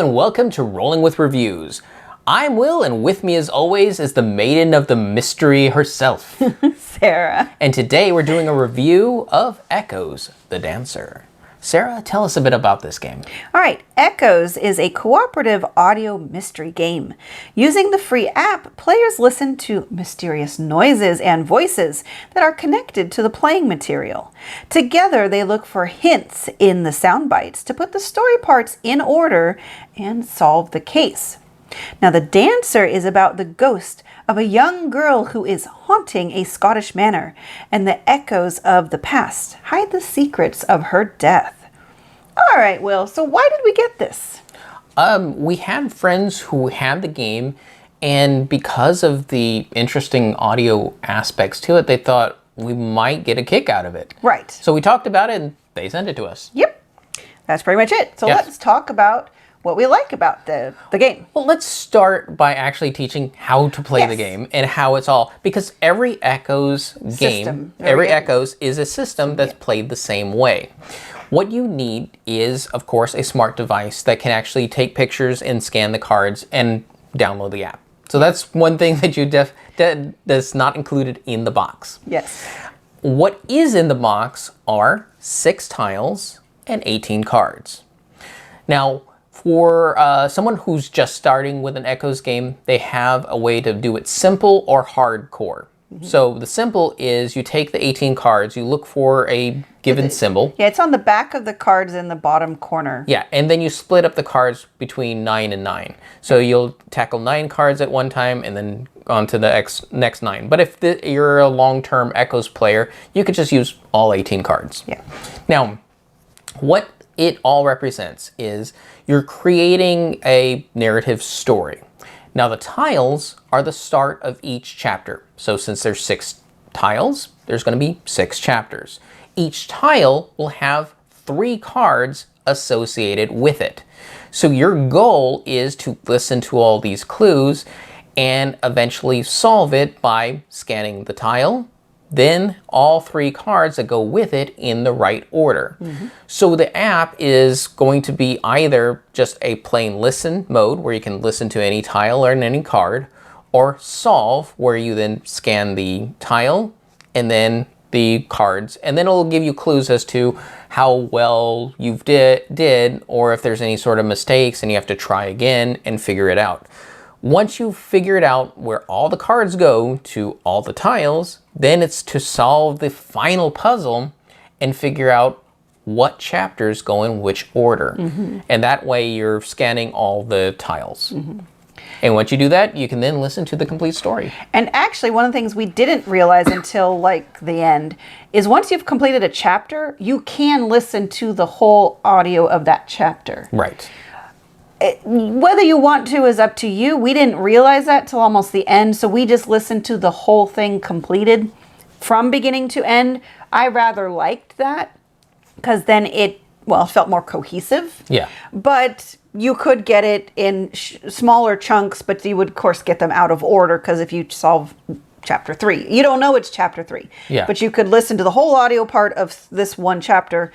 and welcome to Rolling with Reviews. I'm Will, and with me as always is the maiden of the mystery herself, Sarah. And today we're doing a review of Echoes, the Dancer. Sarah, tell us a bit about this game. All right, Echoes is a cooperative audio mystery game. Using the free app, players listen to mysterious noises and voices that are connected to the playing material. Together, they look for hints in the sound bites to put the story parts in order and solve the case. Now, The Dancer is about the ghost of a young girl who is haunting a Scottish manor, and the echoes of the past hide the secrets of her death. All right, Will, so why did we get this? We had friends who had the game, and because of the interesting audio aspects to it, they thought we might get a kick out of it. Right. So we talked about it, and they sent it to us. Yep, that's pretty much it. So Yes. let's talk about what we like about the game. Well, let's start by actually teaching how to play the Yes. game and how it's all, because every Echoes game, System. every Echoes is a system that's played the same way. What you need is, of course, a smart device that can actually take pictures and scan the cards and download the app. So that's one thing that that's not included in the box. Yes. What is in the box are 6 tiles and 18 cards. Now, for someone who's just starting with an Echoes game, they have a way to do it simple or hardcore. So the simple is you take the 18 cards, you look for a given symbol. Yeah, it's on the back of the cards in the bottom corner. Yeah, and then you split up the cards between 9 and 9. So you'll tackle 9 cards at one time and then on to the next 9. But if you're a long-term Echoes player, you could just use all 18 cards. Yeah. Now, what it all represents is you're creating a narrative story. Now, the tiles are the start of each chapter. So since there's 6 tiles, there's going to be 6 chapters. Each tile will have 3 cards associated with it. So your goal is to listen to all these clues and eventually solve it by scanning the tile, then all 3 cards that go with it in the right order. So the app is going to be either just a plain listen mode where you can listen to any tile or any card, or solve where you then scan the tile and then the cards, and then it'll give you clues as to how well you've did or if there's any sort of mistakes and you have to try again and figure it out. Once you've figured out where all the cards go to all the tiles, then it's to solve the final puzzle and figure out what chapters go in which order. And that way you're scanning all the tiles. And once you do that, you can then listen to the complete story. And actually, one of the things we didn't realize until like the end is once you've completed a chapter, you can listen to the whole audio of that chapter. Right. Whether you want to is up to you. We didn't realize that till almost the end, so we just listened to the whole thing completed from beginning to end. I rather liked that because then it felt more cohesive. Yeah. But you could get it in smaller chunks, but you would, of course, get them out of order because if you solve chapter 3, you don't know it's chapter 3. Yeah. But you could listen to the whole audio part of this one chapter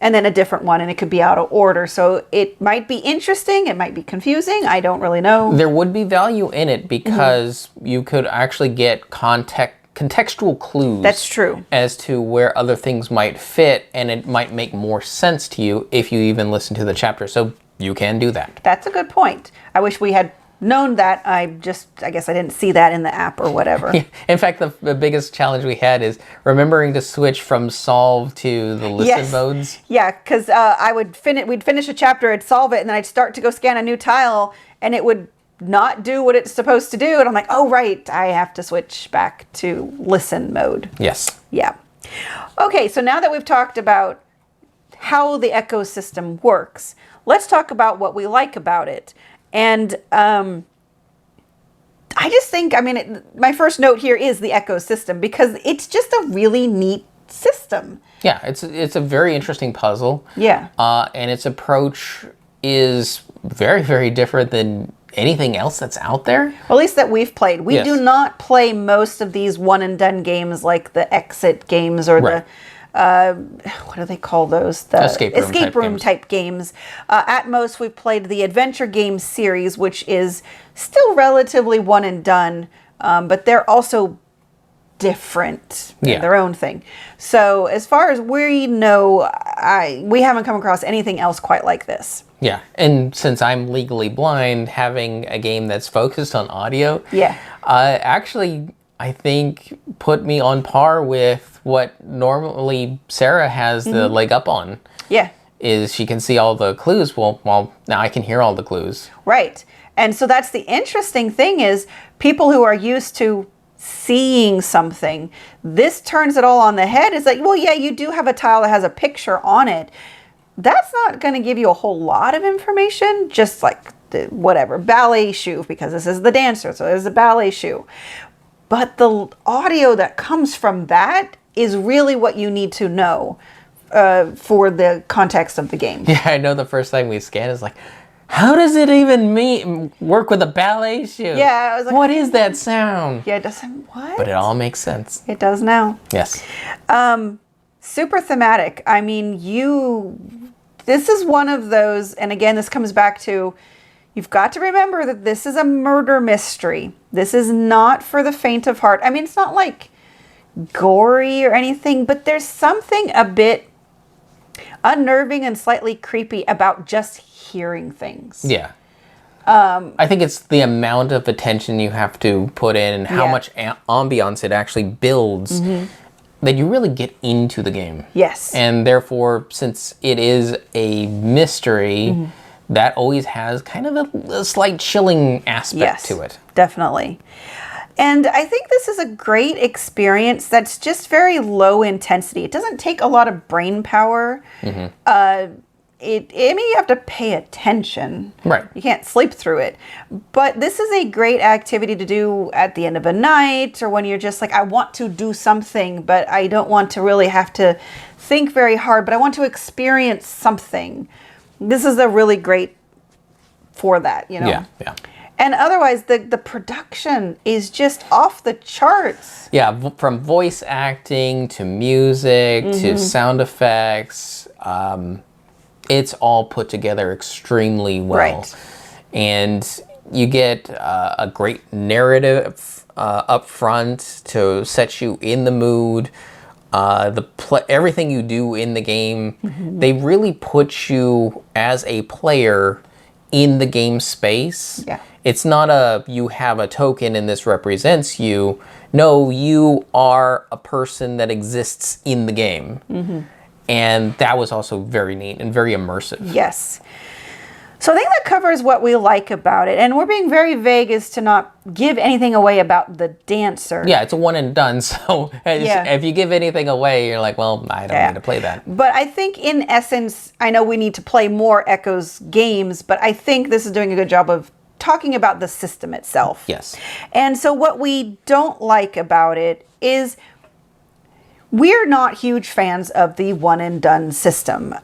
and then a different one, and it could be out of order. So it might be interesting. It might be confusing. I don't really know. There would be value in it because you could actually get contextual clues. That's true. As to where other things might fit, and it might make more sense to you if you even listen to the chapter. So you can do that. That's a good point. I wish we had known that. I guess I didn't see that in the app or whatever. In fact, the biggest challenge we had is remembering to switch from solve to the listen modes. Yeah, because we'd finish a chapter, I'd solve it, and then I'd start to go scan a new tile, and it would not do what it's supposed to do. And I'm like, oh, right, I have to switch back to listen mode. Yes. Yeah. Okay, so now that we've talked about how the ecosystem works, let's talk about what we like about it. And I just think, my first note here is the ecosystem because it's just a really neat system. Yeah, it's a very interesting puzzle. Yeah. And its approach is very, very different than anything else that's out there. Well, at least that we've played. We Yes. do not play most of these one and done games like the Exit games or Right. what do they call those? The Escape room type games. At most, we've played the adventure game series, which is still relatively one and done, but they're also different in their own thing. So as far as we know, we haven't come across anything else quite like this. Yeah, and since I'm legally blind, having a game that's focused on audio, actually, I think put me on par with what normally Sarah has the leg up on. Yeah. Is she can see all the clues. Well, now I can hear all the clues. Right. And so that's the interesting thing is people who are used to seeing something, this turns it all on the head. It's like, well, yeah, you do have a tile that has a picture on it. That's not going to give you a whole lot of information, just like the whatever ballet shoe, because this is the dancer, so there's a ballet shoe. But the audio that comes from that is really what you need to know for the context of the game. Yeah, I know the first time we scanned is like, how does it even work with a ballet shoe? Yeah, I was like, what is that sound? Yeah, it doesn't, what? But it all makes sense. It does now. Yes. Super thematic. I mean, this is one of those, and again, this comes back to, you've got to remember that this is a murder mystery. This is not for the faint of heart. I mean, it's not like gory or anything, but there's something a bit unnerving and slightly creepy about just hearing things. Yeah. I think it's the amount of attention you have to put in and how much ambiance it actually builds that you really get into the game. Yes. And therefore, since it is a mystery, that always has kind of a slight chilling aspect to it. Definitely. And I think this is a great experience that's just very low intensity. It doesn't take a lot of brain power. You have to pay attention. Right. You can't sleep through it. But this is a great activity to do at the end of a night or when you're just like, I want to do something, but I don't want to really have to think very hard, but I want to experience something. This is a really great for that, you know? Yeah. And otherwise, the production is just off the charts. Yeah, from voice acting to music to sound effects, it's all put together extremely well. Right. And you get a great narrative up front to set you in the mood. Everything you do in the game, they really put you as a player in the game space. Yeah. It's not you have a token and this represents you. No, you are a person that exists in the game. And that was also very neat and very immersive. Yes. So I think that covers what we like about it. And we're being very vague as to not give anything away about the dancer. Yeah, it's a one and done. So if you give anything away, you're like, well, I don't need to play that. But I think in essence, I know we need to play more Echoes games, but I think this is doing a good job of talking about the system itself. Yes. And so what we don't like about it is we're not huge fans of the one and done system.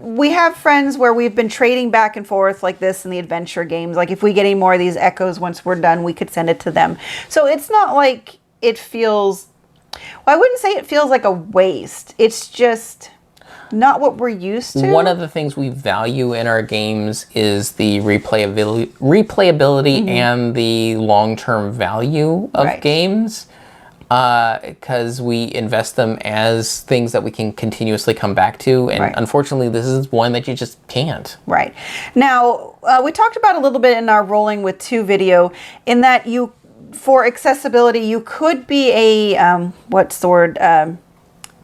We have friends where we've been trading back and forth like this in the adventure games. Like if we get any more of these Echoes once we're done, we could send it to them. So it's not like it feels, well, I wouldn't say it feels like a waste. It's just not what we're used to. One of the things we value in our games is the replayability and the long-term value of games. Because we invest them as things that we can continuously come back to. And unfortunately, this is one that you just can't. Right. Now, we talked about a little bit in our Rolling with Two video in that for accessibility, you could be a, what's the word,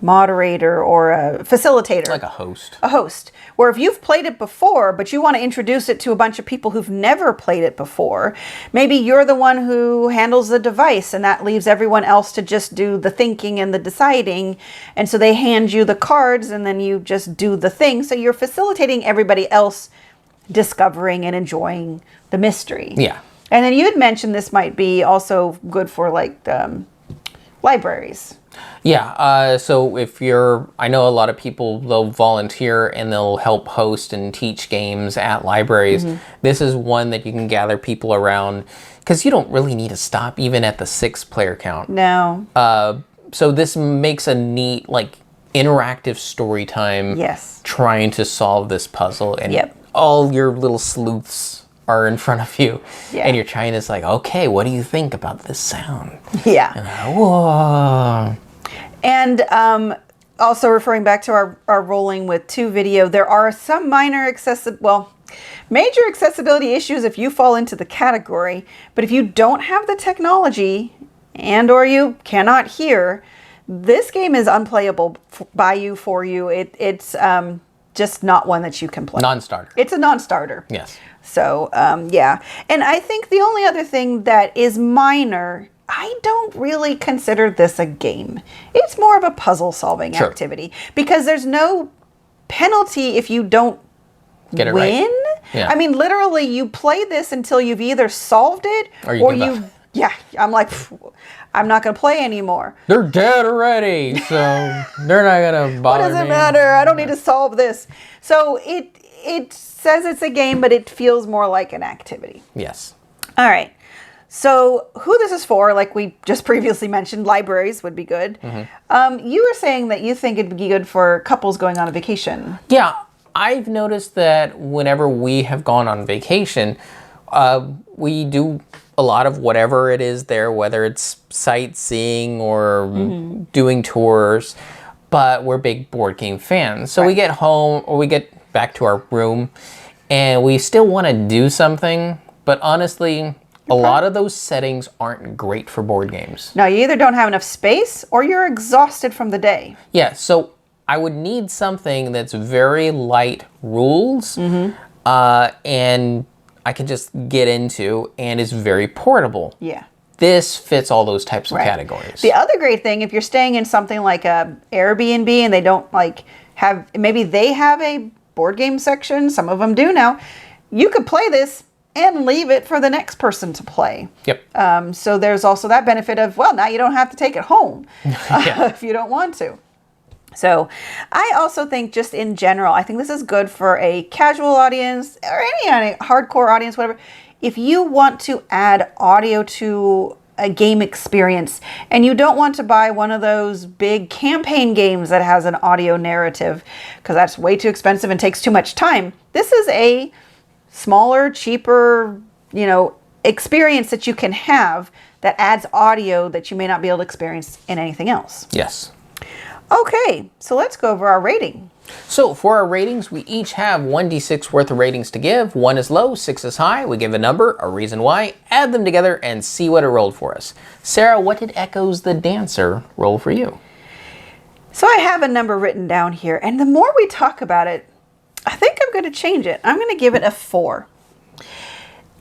moderator or a facilitator. Like a host. A host. Where if you've played it before, but you want to introduce it to a bunch of people who've never played it before, maybe you're the one who handles the device and that leaves everyone else to just do the thinking and the deciding. And so they hand you the cards and then you just do the thing. So you're facilitating everybody else discovering and enjoying the mystery. Yeah. And then you had mentioned this might be also good for like libraries. Yeah, so I know a lot of people, they'll volunteer and they'll help host and teach games at libraries. This is one that you can gather people around because you don't really need to stop even at the 6 player count. No. So this makes a neat, interactive story time. Yes. Trying to solve this puzzle, and Yep. all your little sleuths are in front of you, Yeah. and you're trying to like, okay, what do you think about this sound? Yeah. Whoa. And also referring back to our Rolling with 2 video, there are some major accessibility issues if you fall into the category. But if you don't have the technology and or you cannot hear, this game is unplayable by you, for you. It's just not one that you can play. Non-starter. It's a non-starter. Yes. So, yeah. And I think the only other thing that is minor, I don't really consider this a game. It's more of a puzzle-solving Sure. activity because there's no penalty if you don't Get it win. right. Yeah. I mean, literally, you play this until you've either solved it Or you give up. Yeah, I'm like, I'm not going to play anymore. They're dead already, so they're not gonna What bother does it me. matter? I don't need to solve this. So it says it's a game, but it feels more like an activity. Yes. All right. So who this is for, like we just previously mentioned, libraries would be good. You were saying that you think it'd be good for couples going on a vacation. Yeah, I've noticed that whenever we have gone on vacation, we do a lot of whatever it is there, whether it's sightseeing or doing tours, but we're big board game fans. So we get home or we get back to our room and we still want to do something, but honestly, a lot of those settings aren't great for board games. Now, you either don't have enough space or you're exhausted from the day. Yeah, so I would need something that's very light rules and I can just get into and is very portable. Yeah. This fits all those types of categories. The other great thing, if you're staying in something like a Airbnb and they don't like have, maybe they have a board game section, some of them do now, you could play this and leave it for the next person to play. Yep. So there's also that benefit of, well, now you don't have to take it home if you don't want to. So I also think just in general, I think this is good for a casual audience or any hardcore audience, whatever. If you want to add audio to a game experience and you don't want to buy one of those big campaign games that has an audio narrative because that's way too expensive and takes too much time, this is a smaller, cheaper, experience that you can have that adds audio that you may not be able to experience in anything else. Yes. Okay, so let's go over our rating. So for our ratings, we each have 1d6 worth of ratings to give. 1 is low, 6 is high. We give a number, a reason why, add them together, and see what it rolled for us. Sarah, what did Echoes the Dancer roll for you? So I have a number written down here, and the more we talk about it, I think I'm going to change it. I'm going to give it a 4.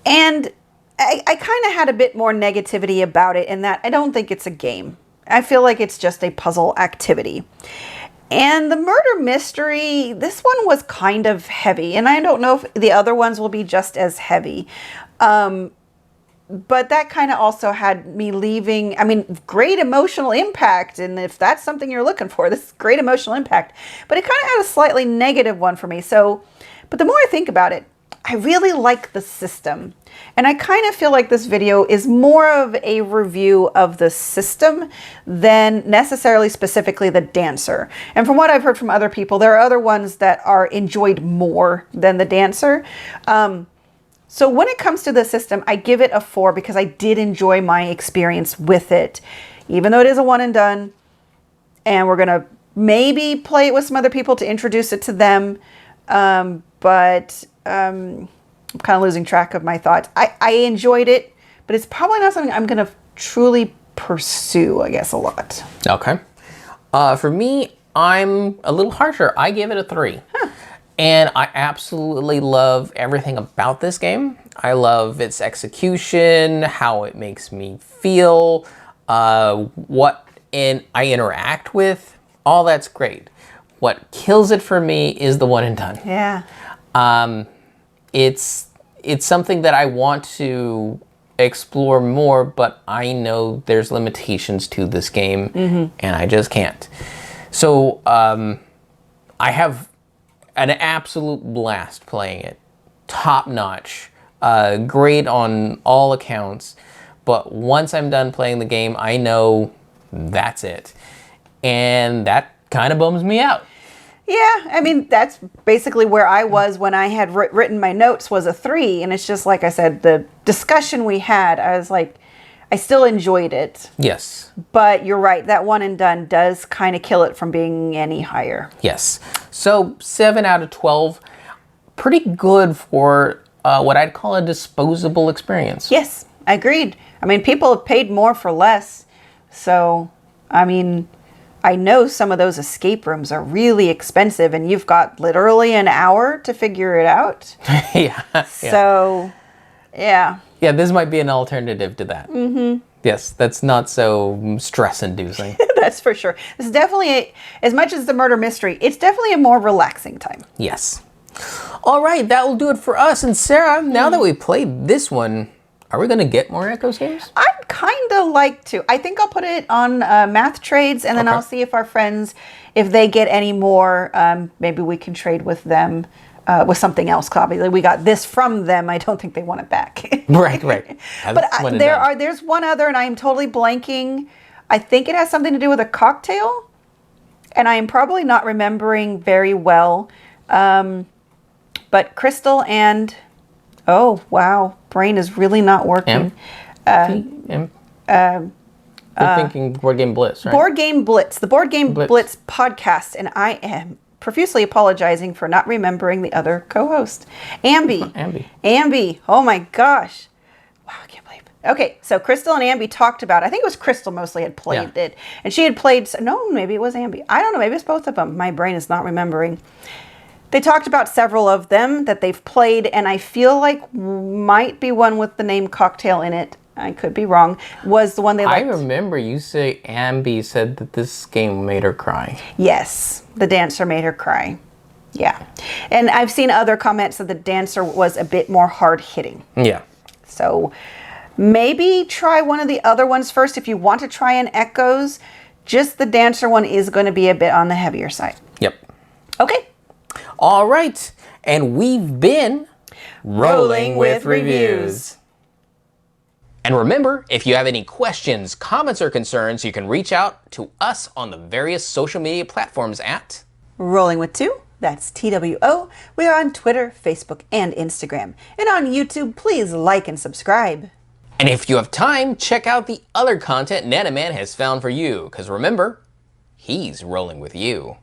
And I kind of had a bit more negativity about it in that I don't think it's a game. I feel like it's just a puzzle activity. And the murder mystery, this one was kind of heavy. And I don't know if the other ones will be just as heavy. But that kind of also had me leaving, great emotional impact. And if that's something you're looking for, this is great emotional impact. But it kind of had a slightly negative one for me. But the more I think about it, I really like the system. And I kind of feel like this video is more of a review of the system than necessarily specifically the dancer. And from what I've heard from other people, there are other ones that are enjoyed more than the dancer. So when it comes to the system, I give it a 4 because I did enjoy my experience with it. Even though it is a one and done, and we're going to maybe play it with some other people to introduce it to them. But I'm kind of losing track of my thoughts. I enjoyed it, but it's probably not something I'm going to truly pursue, I guess, a lot. Okay. For me, I'm a little harsher. I give it a 3. And I absolutely love everything about this game. I love its execution, how it makes me feel, what I interact with. All that's great. What kills it for me is the one and done. Yeah. It's something that I want to explore more, but I know there's limitations to this game, and I just can't. So I have an absolute blast playing it. Top notch. Great on all accounts. But once I'm done playing the game, I know that's it. And that kind of bums me out. Yeah, I mean, that's basically where I was when I had written my notes, was a 3. And it's just like I said, the discussion we had, I was like, I still enjoyed it. Yes. But you're right, that one and done does kind of kill it from being any higher. Yes. So 7 out of 12, pretty good for what I'd call a disposable experience. Yes, agreed. I mean, people have paid more for less. So, I mean, I know some of those escape rooms are really expensive and you've got literally an hour to figure it out. Yeah. So, yeah. Yeah, this might be an alternative to that. Mm-hmm. Yes, that's not so stress-inducing. That's for sure. This is definitely, as much as the murder mystery, it's definitely a more relaxing time. Yes. All right, that will do it for us. And Sarah, now that we played this one, are we going to get more Echoes games? I'd kind of like to. I think I'll put it on Math Trades, and then Okay. I'll see if our friends, if they get any more, maybe we can trade with them with something else. Obviously, we got this from them. I don't think they want it back. Right. But there's one other, and I am totally blanking. I think it has something to do with a cocktail, and I am probably not remembering very well. But Crystal and, oh wow, brain is really not working. You're thinking Board Game Blitz, right? Board Game Blitz, the Board Game Blitz podcast, and I am profusely apologizing for not remembering the other co-host, Ambi. Oh my gosh. Wow, I can't believe it. Okay, so Crystal and Ambi talked about, I think it was Crystal mostly had played it. And she had played, no, maybe it was Ambi. I don't know, maybe it's both of them. My brain is not remembering. They talked about several of them that they've played, and I feel like might be one with the name Cocktail in it. I could be wrong. Was the one they liked. I remember you say Ambi said that this game made her cry. Yes, the dancer made her cry. Yeah. And I've seen other comments that the dancer was a bit more hard-hitting. Yeah. So maybe try one of the other ones first. If you want to try an Echoes, just the dancer one is going to be a bit on the heavier side. Yep. Okay. All right. And we've been Rolling with Reviews. And remember, if you have any questions, comments, or concerns, you can reach out to us on the various social media platforms at Rolling with 2. That's TWO. We are on Twitter, Facebook, and Instagram. And on YouTube, please like and subscribe. And if you have time, check out the other content Nanaman has found for you, because remember, he's rolling with you.